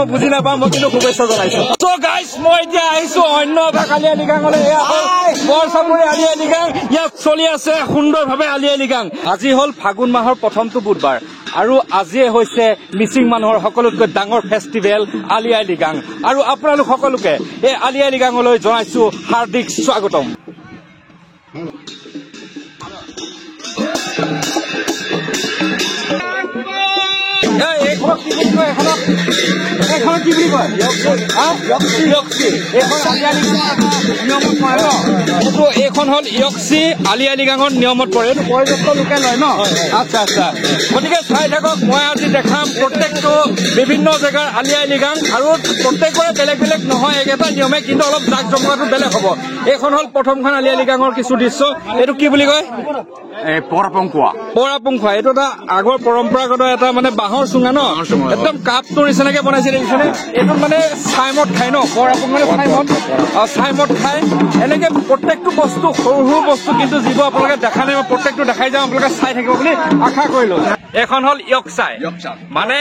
বুজি নাপাওঁ মই কিন্তু শুভেচ্ছা জনাইছো মই এতিয়া আহিছো অন্য ভাগ আলি আই লৃগাঙলৈ বৰ চাপৰি আলি আই লৃগাং ইয়াত চলি আছে সুন্দৰভাৱে আলি আই লৃগাং আজি হল ফাগুন মাহৰ প্ৰথমটো বুধবাৰ আৰু আজিয়ে হৈছে মিচিং মানুহৰ সকলোতকৈ ডাঙৰ ফেষ্টিভেল আলি আই লৃগাং আৰু আপোনালোক সকলোকে এই আলি আই লৃগাঙলৈ জনাইছো হাৰ্দিক স্বাগতম এইখন হল ইয়ক্সি আলি আই লৃগাঙৰ নিয়মত পৰে বয়োজ্যেষ্ঠ লোকে লয় ন আচ্ছা আচ্ছা গতিকে চাই থাকক মই আজি দেখাম প্ৰত্যেকটো বিভিন্ন জেগাৰ আলি আই লৃগাং আৰু প্ৰত্যেকৰে বেলেগ বেলেগ নহয় একেটা নিয়মে কিন্তু অলপ জাক জমকাটো বেলেগ হ'ব এইখন হল প্ৰথমখন আলি আই লৃগাঙৰ কিছু দৃশ্য এইটো কি বুলি কয় পৰাপংখোৱা এইটো এটা আগৰ পৰম্পৰাগত এটা মানে বাঁহৰ চুঙা ন একদম কাপটোৰ নিচিনাকে বনাইছে দেখিছেনে এইটো মানে চাইমত খাই ন পৰাপংখোৱা চাইমত খাই এনেকে প্ৰত্যেকটো বস্তু সৰু সৰু বস্তু কিন্তু যিবোৰ আপোনালোকে দেখা নাই মই প্ৰত্যেকটো দেখাই যাওঁ আপোনালোকে চাই থাকিব বুলি আশা কৰিলো এখন হল ইয়ক্সাই মানে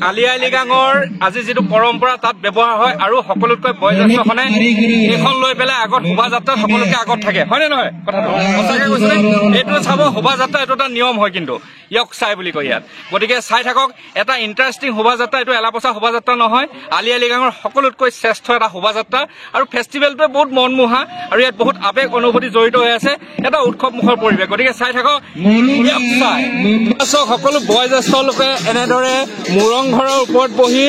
আলি আই লৃগাঙৰ আজি যিটো পৰম্পৰা তাত ব্যৱহাৰ হয় আৰু সকলোতকৈ বয়োজ্যেষ্ঠখনে এইখন লৈ পেলাই আগত শোভাযাত্ৰাত সকলোকে আগত থাকে হয়নে নহয় কথাটো সঁচাকে কৈছে এইটো চাব শোভাযাত্ৰা এইটো এটা নিয়ম হয় কিন্তু ইয়ক্সাই বুলি কয় ইয়াত গতিকে চাই থাকক এটা ইণ্টাৰেষ্টিং শোভাযাত্ৰা এইটো এলাপচা শোভাযাত্ৰা নহয় আলি আই লৃগাঙৰ সকলোতকৈ শ্ৰেষ্ঠ এটা শোভাযাত্ৰা আৰু ফেষ্টিভেলটোৱে বহুত মনমোহা আৰু ইয়াত বহুত আৱেগ অনুভূতি জড়িত হৈ আছে এটা উৎসৱমুখৰ পৰিৱেশ গতিকে চাই থাকক সকলো বয়োজ্যেষ্ঠ লোকে এনেদৰে মুৰং ঘৰৰ ওপৰত বহি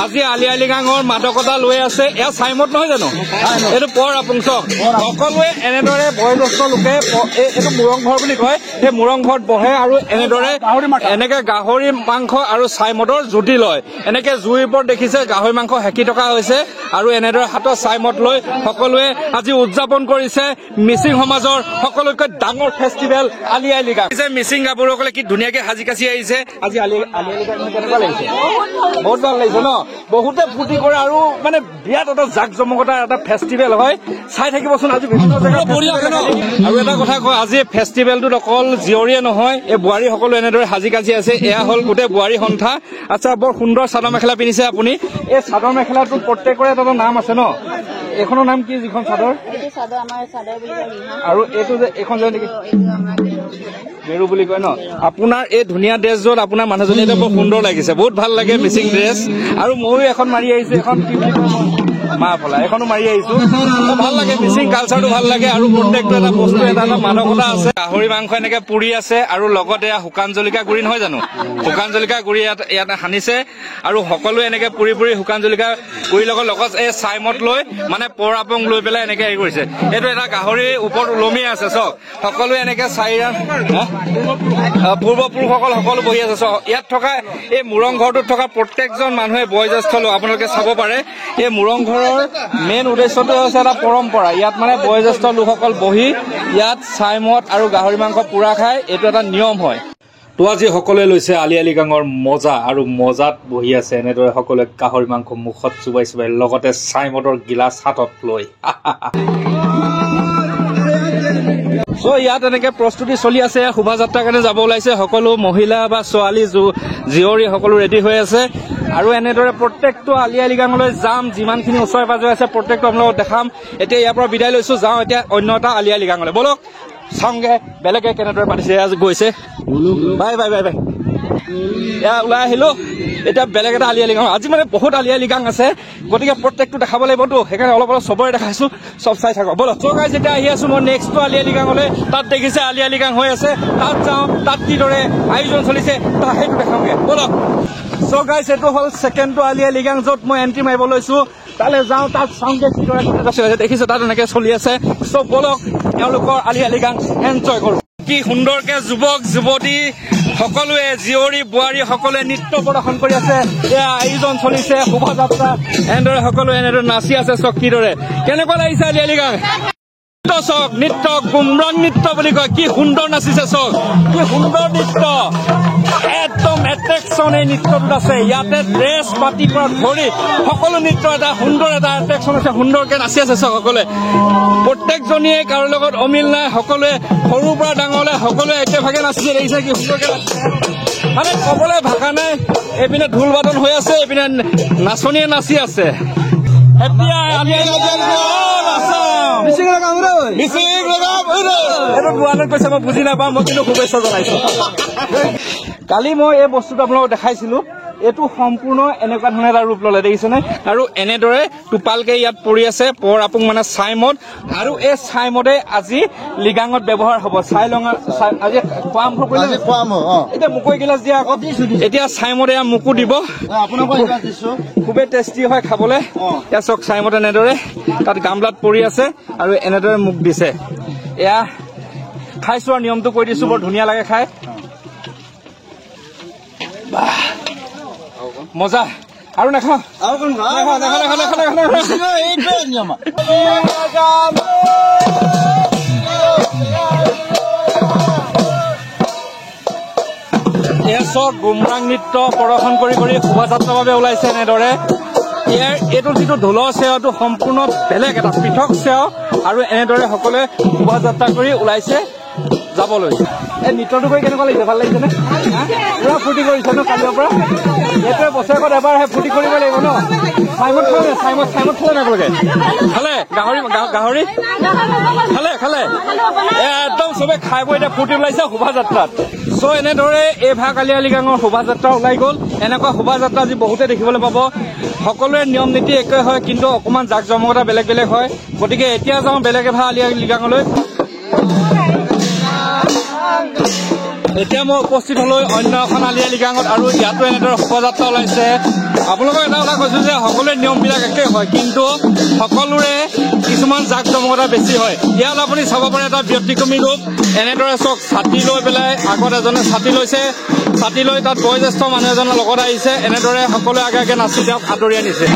আজি আলি আই লৃগাঙৰ মাদকতা লৈ আছে এয়া চাইমত নহয় জানো এইটো পৰাপংখ সকলোৱে এনেদৰে বয়োজ্যেষ্ঠ লোকে এইটো মুৰং ঘৰ বুলি কয় সেই মুৰং ঘৰত বহে আৰু এনেদৰে এনেকে গাহৰি মাংস আৰু চাইমদৰ জুতি লয় এনেকে জুইৰ ওপৰত দেখিছে গাহৰি মাংস হেকি থকা হৈছে আৰু এনেদৰে হাতত চাইমদ লৈ সকলোৱে আজি উদযাপন কৰিছে মিচিং সমাজৰ সকলোতকৈ ডাঙৰ ফেষ্টিভেল আলি আই লৃগাং মিচিং গাভৰুসকলে কি ধুনীয়াকে সাজি কাচি আহিছে আজি আলি আই লৃগাং কেনেকুৱা লাগিছে বহুত ভাল লাগিছে ন বহুতে ফূৰ্তি কৰে আৰু মানে বিৰাট এটা জাক জমকতা এটা ফেষ্টিভেল হয় চাই থাকিবচোন আজি বিভিন্ন জেগাত আৰু এটা কথা কয় আজি ফেষ্টিভেলটোত অকল জীয়ৰীয়ে নহয় এই বোৱাৰী সকলো এনেদৰে সাজি কাচি আছে এয়া হল গোটেই বোৱাৰী সন্থা আচ্ছা বৰ সুন্দৰ চাদৰ মেখেলা পিন্ধিছে আপুনি এই চাদৰ মেখেলাটো প্ৰত্যেকৰে এটা নাম আছে ন এইখনৰ নাম কি যিখন চাদৰ আৰু এইটো যে এইখন যে নেকি মেৰু বুলি কয় ন আপোনাৰ এই ধুনীয়া ড্ৰেছযোৰত আপোনাৰ মানুহজনী এটা বৰ সুন্দৰ লাগিছে বহুত ভাল লাগে মিচিং ড্ৰেছ আৰু ময়ো এখন মাৰি আহিছো এখন কি বুলি কয় মা ফলা এখনো মাৰি আহিছো ভাল লাগে মিচিং কালচাৰটো ভাল লাগে আৰু প্ৰত্যেকটো এটা বস্তু এটা এটা মাদকতা আছে গাহৰি মাংস এনেকে পুৰি আছে আৰু লগতে শুকান জলকীয়া গুৰি নহয় জানো শুকান জলকীয়া গুৰি ইয়াত সানিছে আৰু সকলোৱে এনেকে পুৰি পুৰি শুকান জলকীয়া গুৰিৰ লগত এই চাইমত লৈ মানে পৰাপং লৈ পেলাই এনেকে হেৰি কৰিছে এইটো এটা গাহৰিৰ ওপৰত ওলমিয়ে আছে চক সকলোৱে এনেকে পূৰ্বপুৰুষসকল সকলো বহি আছে ইয়াত থকা এই মুৰং ঘৰটোত থকা প্ৰত্যেকজন মানুহে বয়োজ্যেষ্ঠ লোক আপোনালোকে চাব পাৰে এই মুৰং ঘৰৰ মেইন উদ্দেশ্যটো হৈছে এটা পৰম্পৰা ইয়াত মানে বয়োজ্যেষ্ঠ লোকসকল বহি ইয়াত চাইমদ আৰু গাহৰি মাংস পুৰা খায় এইটো এটা নিয়ম হয় তো আজি সকলোৱে লৈছে আলি আই লৃগাঙৰ মজা আৰু মজাত বহি আছে এনেদৰে সকলোৱে গাহৰি মাংস মুখত চুবাই চুবাই লগতে চাইমদৰ গিলাচ হাতত লৈ ইয়াত এনেকে প্ৰস্তুতি চলি আছে শোভাযাত্ৰাৰ কাৰণে যাব ওলাইছে সকলো মহিলা বা ছোৱালী জীয়ৰী সকলো ৰেডি হৈ আছে আৰু এনেদৰে প্ৰত্যেকটো আলি আই লৃগাঙলৈ যাম যিমানখিনি ওচৰে পাজৰে আছে প্ৰত্যেকটো আপোনালোকক দেখাম এতিয়া ইয়াৰ পৰা বিদায় লৈছো যাওঁ এতিয়া অন্য এটা আলি আই লৃগাঙলৈ বলক চাওঁগে বেলেগে কেনেদৰে পাতিছে গৈছে বাই বাই বাই বাই এয়া ওলাই আহিলো এতিয়া বেলেগ এটা আলি আই লৃগাং আজি মানে বহুত আলি আই লৃগাং আছে গতিকে প্ৰত্যেকটো দেখাব লাগিবতো সেইকাৰণে অলপ অলপ চবৰে দেখাইছো চব চাই থাকক বলক গাইজ যেতিয়া আহি আছো মই নেক্সটটো আলি আই লৃগাঙলৈ তাত দেখিছে আলি আই লৃগাং হৈ আছে তাত যাওঁ তাত কিদৰে আয়োজন চলিছে তাত সেইটো দেখাওঁগে বলক গাইজ এইটো হ'ল ছেকেণ্ডটো আলি আই লৃগাং য'ত মই এণ্ট্ৰি মাৰিব লৈছো তালৈ যাওঁ তাত চাওঁগে কিদৰে দেখিছে তাত এনেকে চলি আছে চব বলক তেওঁলোকৰ আলি আই লৃগাং এনজয় কৰো কি সুন্দৰকে যুৱক যুৱতী সকলোৱে জীয়ৰী বোৱাৰী সকলোৱে নৃত্য প্ৰদৰ্শন কৰি আছে এয়া আয়োজন চলিছে শোভাযাত্ৰা এনেদৰে সকলোৱে এনেদৰে নাচি আছে চক কিদৰে কেনেকুৱা লাগিছে আলি আই লৃগাং চক নৃত্য গুমৰাং নৃত্য বুলি কয় কি সুন্দৰ নাচিছে চক কি সুন্দৰ নৃত্য একদম এট্ৰেকশ্যন এই নৃত্যটোত আছে। ইয়াতে ড্ৰেছ পাতিৰ পৰা ধৰি সকলো নৃত্য এটা সুন্দৰ এটা এট্ৰেকশ্যন আছে। সুন্দৰকে নাচি আছে সকলোৱে, প্ৰত্যেকজনীয়ে কাৰো লগত অমিল নাই। সকলোৱে সৰুৰ পৰা ডাঙৰলৈ সকলোৱে একেভাগে নাচিছে। দেখিছে কি সুন্দৰকে মানে ক'বলৈ ভাষা নাই। এইপিনে ঢোল বাদন হৈ আছে, এইপিনে নাচনীয়ে নাচি আছে। কৈছে মই বুজি নাপাওঁ, মই কিন্তু শুভেচ্ছা জনাইছো। কালি মই এই বস্তুটো আপোনালোকক দেখাইছিলো, এইটো সম্পূৰ্ণ এনেকুৱা ধৰণে এটা ৰূপ ললে দেখিছেনে। আৰু এনেদৰে টোপালকে ইয়াত পৰি আছে পৰ আপুং মানে ছাইমদ। আৰু এই ছাইমদে আজি লিগাঙত ব্যৱহাৰ হ'ব। আজি খোৱা আৰম্ভ কৰিলে, এতিয়া মুকৈ গিলাচ দিয়া আকৌ। এতিয়া ছাইমদে মোকো দিব, খুবেই টেষ্টি হয় খাবলৈ। এয়া চাওক ছাইমদ এনেদৰে তাত গামলাত পৰি আছে আৰু এনেদৰে মোক দিছে। এয়া খাইছো আৰু নিয়মটো কৈ দিছো, বৰ ধুনীয়া লাগে খাই। মজা। আৰু নাখাওঁ এয়া চব গুমৰাং নৃত্য প্ৰদৰ্শন কৰি কৰি শোভাযাত্ৰাৰ বাবে ওলাইছে এনেদৰে। এইটো যিটো ঢোলৰ চেৱাটো সম্পূৰ্ণ বেলেগ এটা পৃথক চেৱা। আৰু এনেদৰে সকলোৱে শোভাযাত্ৰা কৰি ওলাইছে যাবলৈ। এই নৃত্যটো কৰি কেনেকুৱা লাগিছে? ভাল লাগিছেনে? পুৰা ফূৰ্তি কৰিছে ন কালিৰ পৰা? এইটোৱে বছৰেকত এবাৰহে ফূৰ্তি কৰিব লাগিব ন। ছাইমদ খালে, ছাইমদ খালে নে আপোনালোকে? খালে গাহৰি খালে একদম চবে খাই বৈ এতিয়া ফূৰ্তি ওলাইছে শোভাযাত্ৰাত। চ' এনেদৰে এই ভাগ আলি আই লৃগাঙৰ শোভাযাত্ৰা ওলাই গ'ল। এনেকুৱা শোভাযাত্ৰা আজি বহুতে দেখিবলৈ পাব। সকলোৰে নিয়ম নীতি একে হয়, কিন্তু অকণমান জাক জমকতা বেলেগ বেলেগ হয়। গতিকে এতিয়া যাওঁ বেলেগ এভাগ আলি আই লৃগাঙলৈ। এতিয়া মই উপস্থিত হলো অন্য এখন আলি আই লৃগাঙত, আৰু ইয়াতো এনেদৰে শোভাযাত্ৰা ওলাইছে। আপোনালোকক এটা কথা কৈছো যে সকলোৰে নিয়মবিলাক একে হয়, কিন্তু সকলোৰে কিছুমান জাক জমকতা বেছি হয়। ইয়াত আপুনি চাব পাৰে এটা ব্যতিক্ৰমী ৰূপ। এনেদৰে চাওক ছাতি লৈ পেলাই আগত এজনে ছাতি লৈছে, ছাতি লৈ তাত বয়োজ্যেষ্ঠ মানুহ এজনৰ লগত আহিছে। এনেদৰে সকলোৱে আগে আগে নাচি তেওঁক আদৰি আনিছে।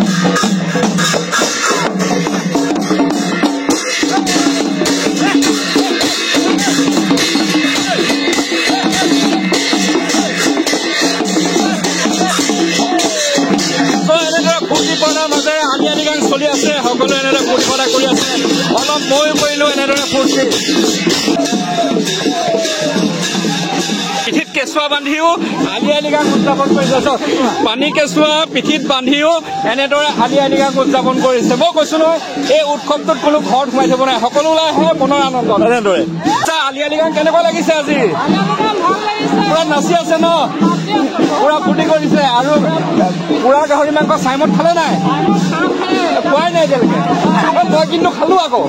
মাজেৰে আলি আই লৃগাং চলি আছে, সকলোৱে এনেদৰে ফূৰ্তি ফাৰ্তা কৰি আছে। অলপ ময়ো কৰিলো এনেদৰে ফূৰ্তি। পিঠিত কেঁচুৱা বান্ধিও আলি আই লৃগাং উদযাপন কৰিছে। পানী কেঁচুৱা পিঠিত বান্ধিও এনেদৰে আলি আই লৃগাং উদযাপন কৰিছে। মই কৈছো নহয়, এই উৎসৱটোত কোনো ঘৰত সোমাই থব নাই, সকলো ওলাই আহে মনৰ আনন্দত এনেদৰে। আলি আই লৃগাং কেনেকুৱা লাগিছে আজি? পুৰা নাচি আছে ন, পুৰা ফূৰ্তি কৰিছে। আৰু পুৰা গাহৰি মাংস ছাইমদ খালে নাই? খোৱাই নাই এতিয়ালৈকে, মই কিন্তু খালো আকৌ।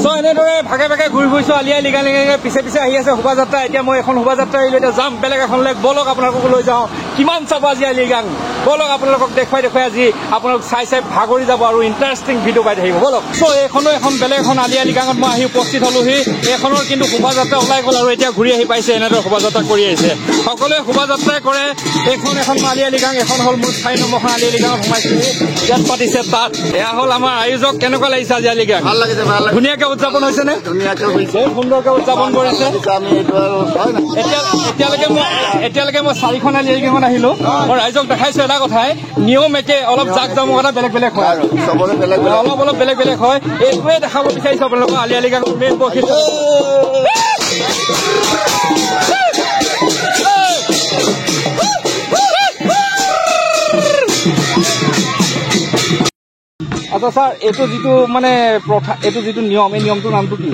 চ' এনেদৰে ভাগে ভাগে ঘূৰি ফুৰিছো আলি আই লৃগাং পিছে পিছে আহি আছে শোভাযাত্ৰা। এতিয়া মই এখন শোভাযাত্ৰা আহিলো, এতিয়া যাম বেলেগ এখনলৈ। বলক আপোনালোকক লৈ যাওঁ। কিমান চাব আজি আলি আই লৃগাং, বলক আপোনালোকক দেখুৱাই আজি আপোনালোক চাই ভাগৰি যাব আৰু ইণ্টাৰেষ্টিং ভিডিঅ' পাই থাকিব। বলক। চ' এইখনো এখন বেলেগ এখন আলি আই লৃগাঙত মই আহি উপস্থিত হলোহি। এইখনৰ কিন্তু শোভাযাত্ৰা ওলাই গ'ল আৰু এতিয়া ঘূৰি আহি পাইছে। এনেদৰে শোভাযাত্ৰা কৰি আহিছে, সকলোৱে শোভাযাত্ৰাই কৰে। এখন আলি আই লৃগাং, এখন হ'ল মোৰ 4 নম্বৰখন আলি আই লৃগাঙত সোমাইছিলো। ইয়াত পাতিছে তাত। এয়া হ'ল আমাৰ আয়োজক। কেনেকুৱা লাগিছে আজি আলি আই লৃগাং? ভাল লাগিছে, ভাল লাগিছে। ধুনীয়াকে উদযাপন হৈছে নে? ধুনীয়াকে হৈছে, সুন্দৰকে উদযাপন কৰিছে। এতিয়ালৈকে মই 4খন আলি আই লৃগাঙত আহিলো। মই ৰাইজক দেখাইছো এটা কথাই, নিয়ম একে, অলপ জাক জমকতা বেলেগ বেলেগ হয় আৰু অলপ বেলেগ বেলেগ হয়। এইটোৱে দেখাব বিচাৰিছো আপোনালোকক আলি আই লৃগাঙৰ মেইন বৈশিষ্ট্য। আচ্ছা ছাৰ, এইটো যিটো মানে প্ৰথা, এইটো যিটো নিয়ম, এই নিয়মটোৰ নামটো কি?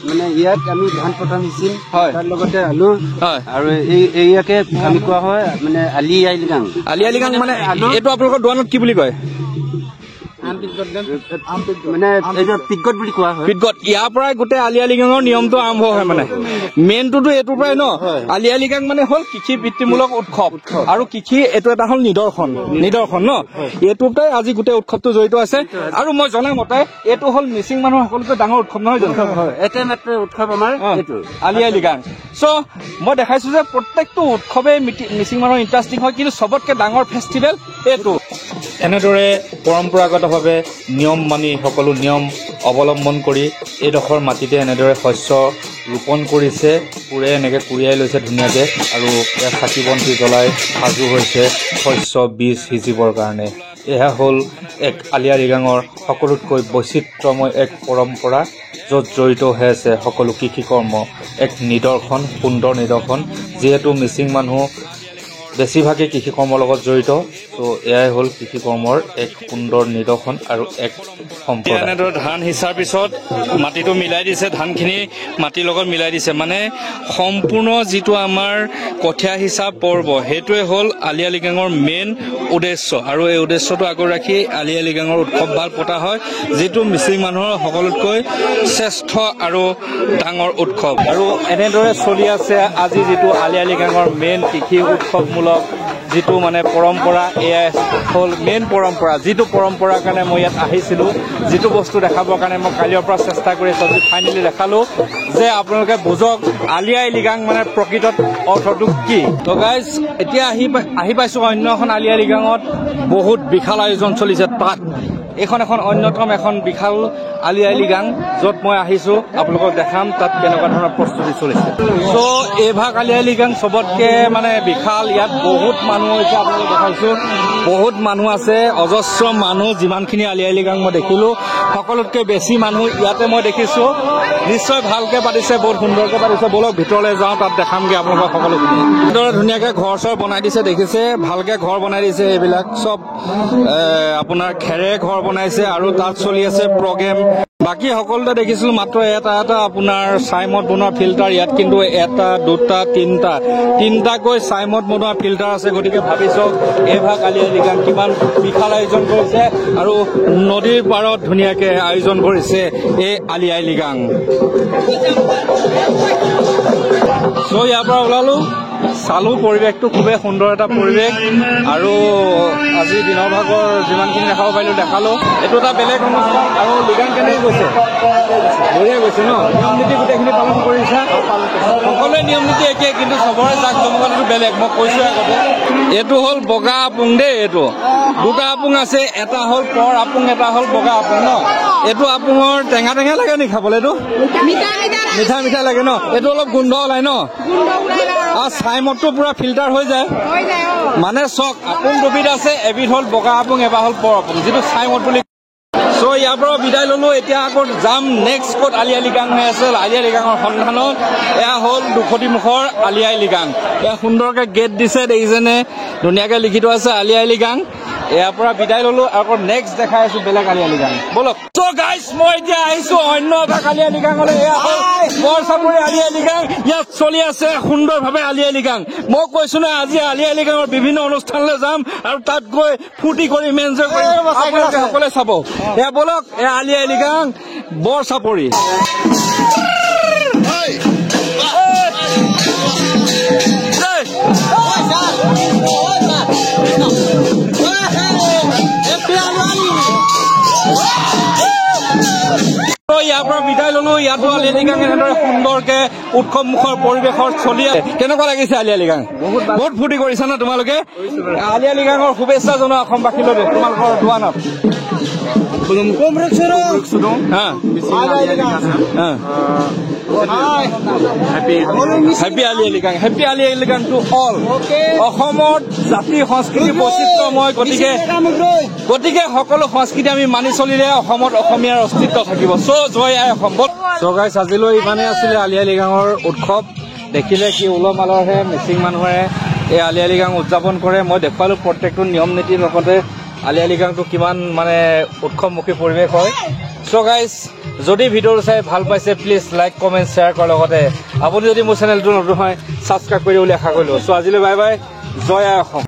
মানে ইয়াত আমি ধান পতা মেচিন, হয়, তাৰ লগতে আলু, হয়, আৰু ইয়াকে আমি কোৱা হয় মানে আলি আই লৃগাং। আলি আই লৃগাং মানে এইটো আপোনালোকৰ দোৱানত কি বুলি কয়? মানে পিটগট বুলি কোৱা হয়। পিটগট। ইয়াৰ পৰাই গোটেই আলি আই লৃগাঙৰ নিয়মটো আৰম্ভ হয়। মানে মেইনটোতো এইটোৰ পৰাই ন। আলি আই লৃগাং মানে হ'ল কৃষি বৃত্তিমূলক উৎসৱ, আৰু কৃষি এইটো এটা হ'ল নিদৰ্শন ন। এইটোতে আজি গোটেই উৎসৱটো জড়িত আছে। আৰু মই জনা মতে এইটো হ'ল মিচিং মানুহৰ সকলোতকৈ ডাঙৰ উৎসৱ, নহয় জানো? এটা মাত্ৰ উৎসৱ আমাৰ এইটো আলি আই লৃগাং। চ' মই দেখাইছো যে প্ৰত্যেকটো উৎসৱেই মিচিং মানুহৰ ইণ্টাৰেষ্টিং হয়, কিন্তু চবতকে ডাঙৰ ফেষ্টিভেল এইটো। এনেদৰে পৰম্পৰাগতভাৱে নিয়ম মানি সকলো নিয়ম অৱলম্বন কৰি এইডোখৰ মাটিতে এনেদৰে শস্য ৰোপণ কৰিছে পুৰে এনেকৈ কুৰিয়াই লৈছে ধুনীয়াকৈ আৰু ইয়াত চাকি বন্তি জ্বলাই সাজু হৈছে শস্য বীজ সিঁচিবৰ কাৰণে এয়া হ'ল এক আলি আই লৃগাঙৰ সকলোতকৈ বৈচিত্ৰ্যময় এক পৰম্পৰা য'ত জড়িত হৈ আছে সকলো কৃষি কৰ্ম এক নিদৰ্শন সুন্দৰ নিদৰ্শন যিহেতু মিচিং মানুহ বেছিভাগেই কৃষি কৰ্মৰ লগত জড়িত তো এয়াই হ'ল কৃষি কৰ্মৰ এক সুন্দৰ নিদৰ্শন আৰু এক সম্পদ এনেদৰে ধান সিঁচাৰ পিছত মাটিটো মিলাই দিছে ধানখিনি মাটিৰ লগত মিলাই দিছে মানে সম্পূৰ্ণ যিটো আমাৰ কঠীয়া সিঁচা পৰ্ব সেইটোৱে হ'ল আলি আই লৃগাঙৰ মেইন উদ্দেশ্য আৰু এই উদ্দেশ্যটো আগত ৰাখি আলি আই লৃগাঙৰ উৎসৱ ভাগ পতা হয় যিটো মিচিং মানুহৰ সকলোতকৈ শ্ৰেষ্ঠ আৰু ডাঙৰ উৎসৱ আৰু এনেদৰে চলি আছে আজি যিটো আলি আই লৃগাঙৰ মেইন কৃষি উৎসৱমূলক যিটো মানে পৰম্পৰা এয়াই হ'ল মেইন পৰম্পৰা যিটো পৰম্পৰাৰ কাৰণে মই ইয়াত আহিছিলোঁ যিটো বস্তু দেখাবৰ কাৰণে মই কালিৰ পৰা চেষ্টা কৰি আছোঁ ফাইনেলি দেখালোঁ যে আপোনালোকে বুজক আলি আই লৃগাং মানে প্ৰকৃতত অৰ্থটো কি তো গাইজ এতিয়া আহি পাইছোঁ অন্য এখন আলি আই লৃগাঙত বহুত বিশাল আয়োজন চলিছে তাত এইখন এখন অন্যতম এখন বিশাল আলি আই লৃগাং য'ত মই আহিছোঁ আপোনালোকক দেখাম তাত কেনেকুৱা ধৰণৰ প্ৰস্তুতি চলিছে চ' এইভাগ আলি আই লৃগাং চবতকৈ মানে বিশাল ইয়াত বহুত মানুহ হৈছে আপোনালোকক দেখাইছোঁ বহুত মানুহ আছে অজস্ৰ মানুহ যিমানখিনি আলি আই লৃগাং মই দেখিলোঁ সকলোতকৈ বেছি মানুহ ইয়াতে মই দেখিছোঁ নিশ্চয় ভালকৈ পাতিছে বহুত সুন্দৰকৈ পাতিছে ব'লক ভিতৰলৈ যাওঁ তাত দেখামগৈ আপোনালোকক সকলোখিনি এনেদৰে ধুনীয়াকৈ ঘৰ চৰ বনাই দিছে দেখিছে ভালকৈ ঘৰ বনাই দিছে এইবিলাক চব আপোনাৰ খেৰে ঘৰ বনাইছে আৰু তাত চলি আছে প্ৰগ্ৰেম বাকী সকলোতে দেখিছিলোঁ মাত্ৰ এটা আপোনাৰ ছাইমদ বনোৱা ফিল্টাৰ ইয়াত কিন্তু এটা দুটা তিনিটাকৈ ছাইমদ বনোৱা ফিল্টাৰ আছে গতিকে ভাবি চাওক এইভাগ আলি আই লৃগাং কিমান বিশাল আয়োজন কৰিছে আৰু নদীৰ পাৰত ধুনীয়াকৈ আয়োজন কৰিছে এই আলি আই লৃগাং চ' ইয়াৰ পৰা ওলালোঁ চালোঁ পৰিৱেশটো খুবেই সুন্দৰ এটা পৰিৱেশ আৰু আজি দিনৰ ভাগৰ যিমানখিনি দেখাব পাৰিলোঁ দেখালোঁ এইটো এটা বেলেগ অনুষ্ঠান আৰু লৃগাং কেনেকৈ গৈছে বঢ়িয়া গৈছে ন নিয়ম নীতি গোটেইখিনি পালন কৰিছে সকলোৱে নিয়ম নীতি একে কিন্তু চবৰে জাক জমকতাটো বেলেগ মই কৈছোঁ আগতে এইটো হ'ল বগা আপুং দেই এইটো দুটা আপুং আছে এটা হ'ল পৰ আপুং এটা হ'ল বগা আপুং ন এইটো আপুঙৰ টেঙা লাগে নি খাবলৈ এইটো মিঠা লাগে ন এইটো অলপ গোন্ধ ওলাই ন আৰু ছাইমদটো পুৰা ফিল্টাৰ হৈ যায় মানে চক আপুং দুবিধ আছে এবিধ হ'ল বগা আপুং এবাৰ হ'ল পৰ আপুং যিটো ছাইমদ বুলি চ' ইয়াৰ পৰা বিদায় ল'লোঁ এতিয়া আকৌ যাম নেক্সট ক'ত আলি আই লৃগাং হৈ আছে আলি আই লৃগাঙৰ সন্ধানত এয়া হ'ল দুখতিমুখৰ আলি আই লৃগাং এয়া সুন্দৰকৈ গেট দিছে দেখিছেনে ধুনীয়াকৈ লিখি থোৱা আছে আলি আই লৃগাং ইয়াৰ পৰা বিদায় ল'লোঁ আকৌ নেক্সট দেখাই আছোঁ বেলেগ আলি আই লৃগাং ব'লক চ' গাইজ মই এতিয়া আহিছোঁ অন্য এভাগ আলি আই লৃগাঙলৈ এয়া হ'ল বৰচাপৰি আলি আই লৃগাং ইয়াত চলি আছে সুন্দৰভাৱে আলি আই লৃগাং মই কৈছোঁ নহয় আজি আলি আই লৃগাঙৰ বিভিন্ন অনুষ্ঠানলৈ যাম আৰু তাত গৈ ফূৰ্তি কৰিম এনজয় কৰিম আপোনালোকে সকলোৱে চাব এয়া ব'লক এয়া আলি আই লৃগাং বৰচাপৰি ইয়াৰ পৰা বিদায় ল'লোঁ ইয়াতো আলি আই লৃগাং এনেদৰে সুন্দৰকৈ উৎসৱমুখৰ পৰিৱেশত চলি আছে কেনেকুৱা লাগিছে আলি আই লৃগাং বহুত ফূৰ্তি কৰিছা ন তোমালোকে আলি আই লৃগাঙৰ শুভেচ্ছা জনোৱা অসমবাসীলৈ তোমালোকৰ দোৱানত happy Ali Aye Ligang happy Ali Aye Ligang to all অসমত জাতি সংস্কৃতি বৈচিত্ৰ্যময় গতিকে সকলো সংস্কৃতি আমি মানি চলিলে অসমত অসমীয়াৰ অস্তিত্ব থাকিব চ' জয় আই অসম চ' গাইজ আজিলৈ ইমানেই আছিলে আলি আই লৃগাঙৰ উৎসৱ দেখিলে কি উলহ মালহে মিচিং মানুহে এই আলি আই লৃগাং উদযাপন কৰে মই দেখুৱালোঁ প্ৰত্যেকটো নিয়ম নীতিৰ লগতে আলি আই লৃগাংটো কিমান মানে উৎসৱমুখী পৰিৱেশ হয় চ' গাইজ যদি ভিডিঅ'টো চাই ভাল পাইছে প্লিজ লাইক কমেণ্ট শ্বেয়াৰ কৰাৰ লগতে আপুনি যদি মোৰ চেনেলটো নতুন হয় ছাবস্ক্ৰাইব কৰি বুলি আশা কৰিলোঁ চ' আজিলৈ বাই বাই জয় আই অসম